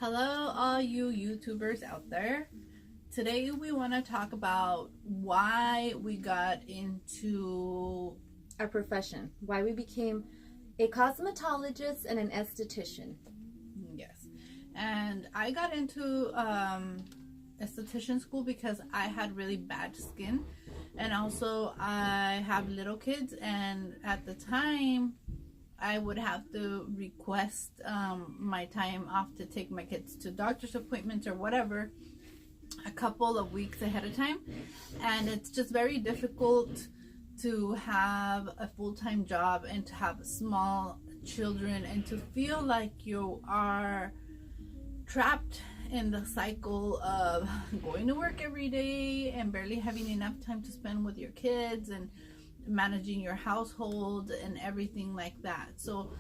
Hello, all you YouTubers out there. Today we want to talk about why we got into our profession, why we became a cosmetologist and an esthetician. Yes, and I got into esthetician school because I had really bad skin, and also I have little kids, and at the time I would have to request my time off to take my kids to doctor's appointments or whatever a couple of weeks ahead of time, and it's just very difficult to have a full-time job and to have small children and to feel like you are trapped in the cycle of going to work every day and barely having enough time to spend with your kids and managing your household and everything like that. So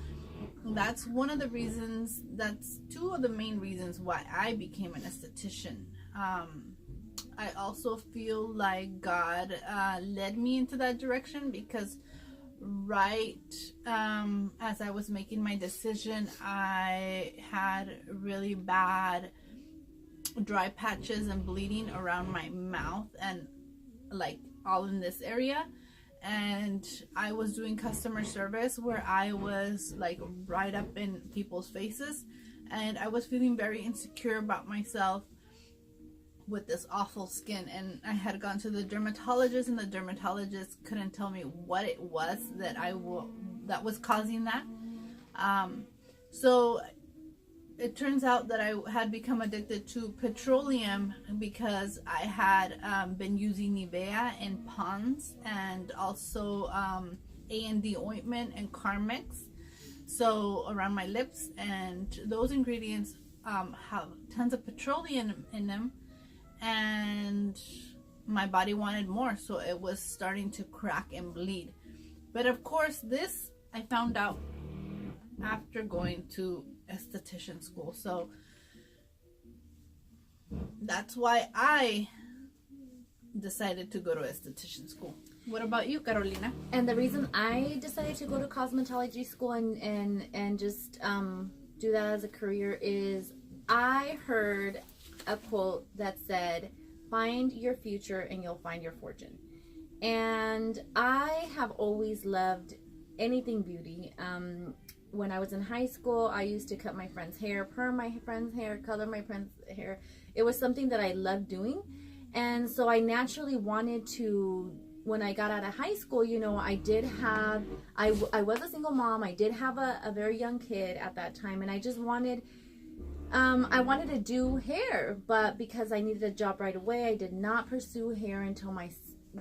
that's one of the reasons, that's two of the main reasons why I became an esthetician. I also feel like God led me into that direction because right as I was making my decision, I had really bad dry patches and bleeding around my mouth and like all in this area. And I was doing customer service where I was like right up in people's faces, and I was feeling very insecure about myself with this awful skin. And I had gone to the dermatologist, and the dermatologist couldn't tell me what it was that that was causing that. So it turns out that I had become addicted to petroleum because I had been using Nivea and Pond's and also A&D ointment and Carmex, so around my lips, and those ingredients have tons of petroleum in them, and my body wanted more, so it was starting to crack and bleed. But of course, this I found out after going to esthetician school, so that's why I decided to go to esthetician school. What about you, Carolina? And the reason I decided to go to cosmetology school and just do that as a career is I heard a quote that said, "Find your future and you'll find your fortune." And I have always loved anything beauty. When I was in high school, I used to cut my friend's hair, perm my friend's hair, color my friend's hair. It was something that I loved doing. And so I naturally wanted to, when I got out of high school, you know, I was a single mom. I did have a very young kid at that time. And I just wanted, I wanted to do hair. But because I needed a job right away, I did not pursue hair until my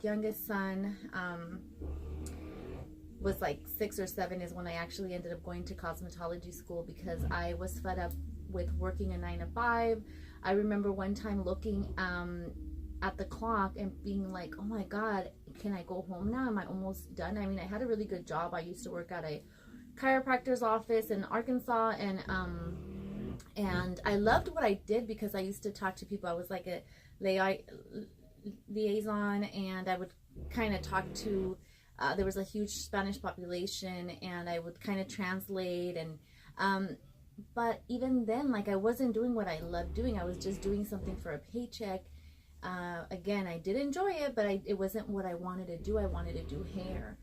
youngest son was like 6 or 7 is when I actually ended up going to cosmetology school because I was fed up with working a 9 to 5. I remember one time looking at the clock and being like, oh my God, can I go home now? Am I almost done? I mean, I had a really good job. I used to work at a chiropractor's office in Arkansas, and I loved what I did because I used to talk to people. I was like a liaison, and I would kind of talk to there was a huge Spanish population, and I would kind of translate, and but even then, like, I wasn't doing what I loved doing. I was just doing something for a paycheck. Again, I did enjoy it, but it wasn't what I wanted to do. I wanted to do hair.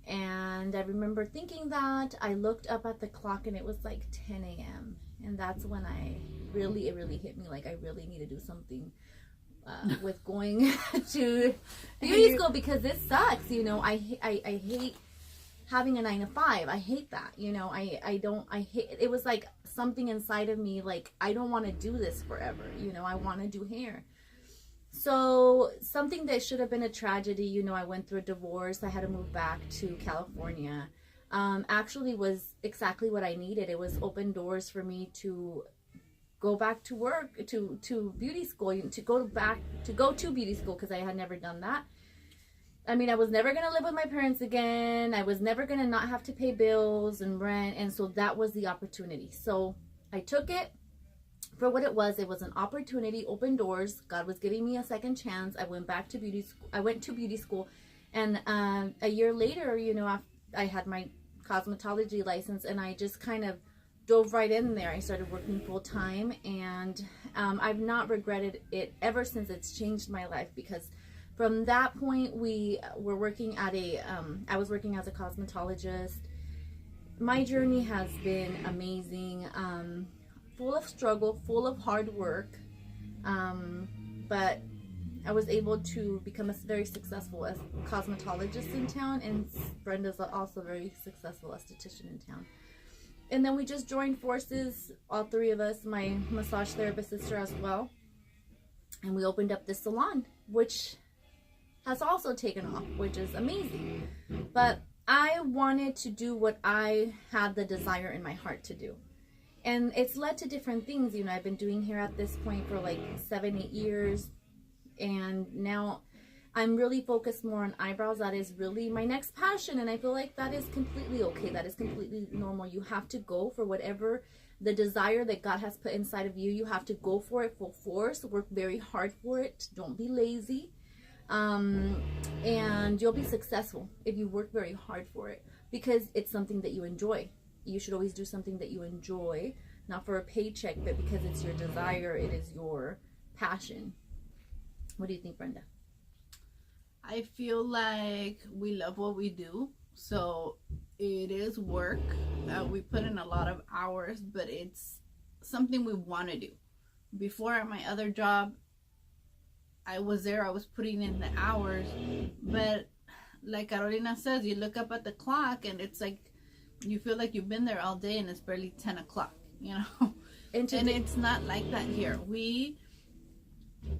And I remember thinking that. I looked up at the clock and it was like 10 a.m. And that's when it really hit me, like I really need to do something with going to beauty school, because this sucks, you know. I hate having a 9 to 5. I hate that, you know. I hate it. Was like something inside of me, like, I don't want to do this forever, you know. I want to do hair. So something that should have been a tragedy, you know, I went through a divorce. I had to move back to California. Actually was exactly what I needed. It was open doors for me to go back to work, to beauty school, to go to beauty school, because I had never done that. I mean, I was never going to live with my parents again. I was never going to not have to pay bills and rent. And so that was the opportunity. So I took it for what it was. It was an opportunity, open doors. God was giving me a second chance. I went back to beauty school. I went to beauty school. And a year later, you know, I had my cosmetology license, and I just kind of dove right in there. I started working full time, and I've not regretted it ever since. It's changed my life, because from that point we were working at I was working as a cosmetologist. My journey has been amazing, full of struggle, full of hard work, but I was able to become a very successful as cosmetologist in town, and Brenda's also a very successful esthetician in town. And then we just joined forces, all three of us, my massage therapist sister as well, and we opened up this salon, which has also taken off, which is amazing. But I wanted to do what I had the desire in my heart to do. And it's led to different things. You know, I've been doing hair at this point for like 7-8 years. And now I'm really focused more on eyebrows. That is really my next passion. And I feel like that is completely okay. That is completely normal. You have to go for whatever the desire that God has put inside of you. You have to go for it full force. Work very hard for it. Don't be lazy. And you'll be successful if you work very hard for it, because it's something that you enjoy. You should always do something that you enjoy, not for a paycheck, but because it's your desire, it is your passion. What do you think, Brenda? I feel like we love what we do, so it is work. We put in a lot of hours, but it's something we want to do. Before, at my other job, I was putting in the hours, but like Carolina says, you look up at the clock and it's like you feel like you've been there all day and it's barely 10 o'clock, you know. And it's not like that here.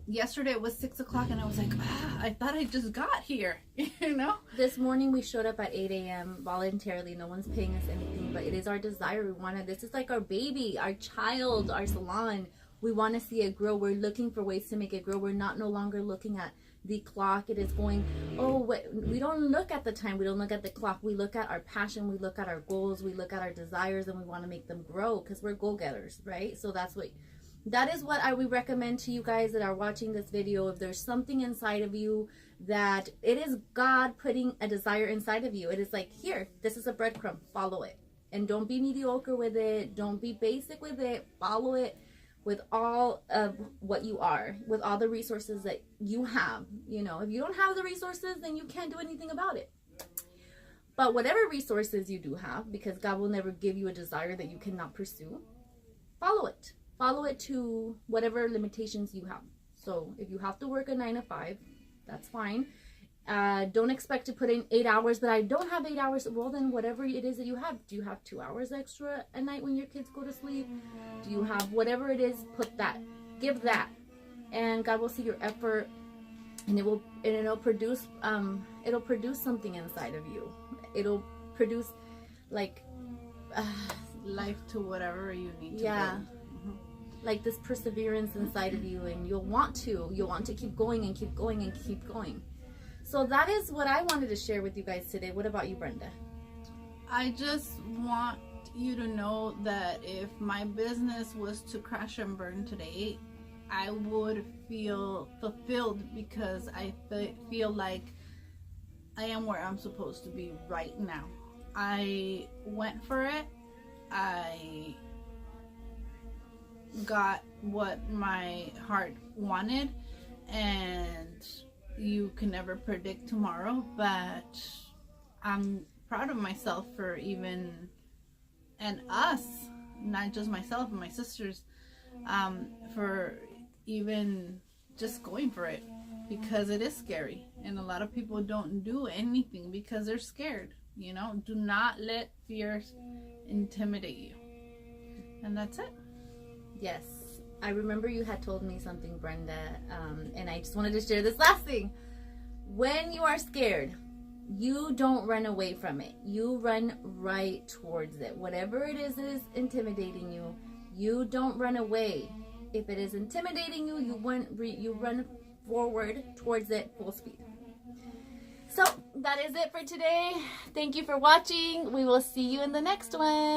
Yesterday it was 6 o'clock and I was like, I thought I just got here, you know. This morning we showed up at 8 a.m. voluntarily. No one's paying us anything, but it is our desire. We wanted, this is like our baby, our child, our salon. We want to see it grow. We're looking for ways to make it grow. We're no longer looking at the clock. It is going, we don't look at the time. We don't look at the clock. We look at our passion. We look at our goals. We look at our desires, and we want to make them grow, because we're goal-getters, right? So that is what I would recommend to you guys that are watching this video. If there's something inside of you that it is God putting a desire inside of you, it is like, here, this is a breadcrumb. Follow it. And don't be mediocre with it. Don't be basic with it. Follow it with all of what you are, with all the resources that you have. You know, if you don't have the resources, then you can't do anything about it. But whatever resources you do have, because God will never give you a desire that you cannot pursue, follow it. Follow it to whatever limitations you have. So if you have to work a 9 to 5, that's fine. Don't expect to put in 8 hours, but I don't have 8 hours. Well, then whatever it is that you have, do you have 2 hours extra at night when your kids go to sleep? Do you have whatever it is? Put that, give that, and God will see your effort, and it'll produce something inside of you. It'll produce like life to whatever you need to. Yeah. Like this perseverance inside of you, and you'll want to keep going and keep going and keep going. So that is what I wanted to share with you guys today. What about you, Brenda? I just want you to know that if my business was to crash and burn today, I would feel fulfilled, because I feel like I am where I'm supposed to be right now. I went for it. I got what my heart wanted, and you can never predict tomorrow, but I'm proud of myself for and us, not just myself and my sisters, for even just going for it, because it is scary, and a lot of people don't do anything because they're scared. You know, do not let fears intimidate you. And that's it. Yes. I remember you had told me something, Brenda, and I just wanted to share this last thing. When you are scared, you don't run away from it. You run right towards it. Whatever it is that is intimidating you, you don't run away. If it is intimidating you, you run forward towards it full speed. So that is it for today. Thank you for watching. We will see you in the next one.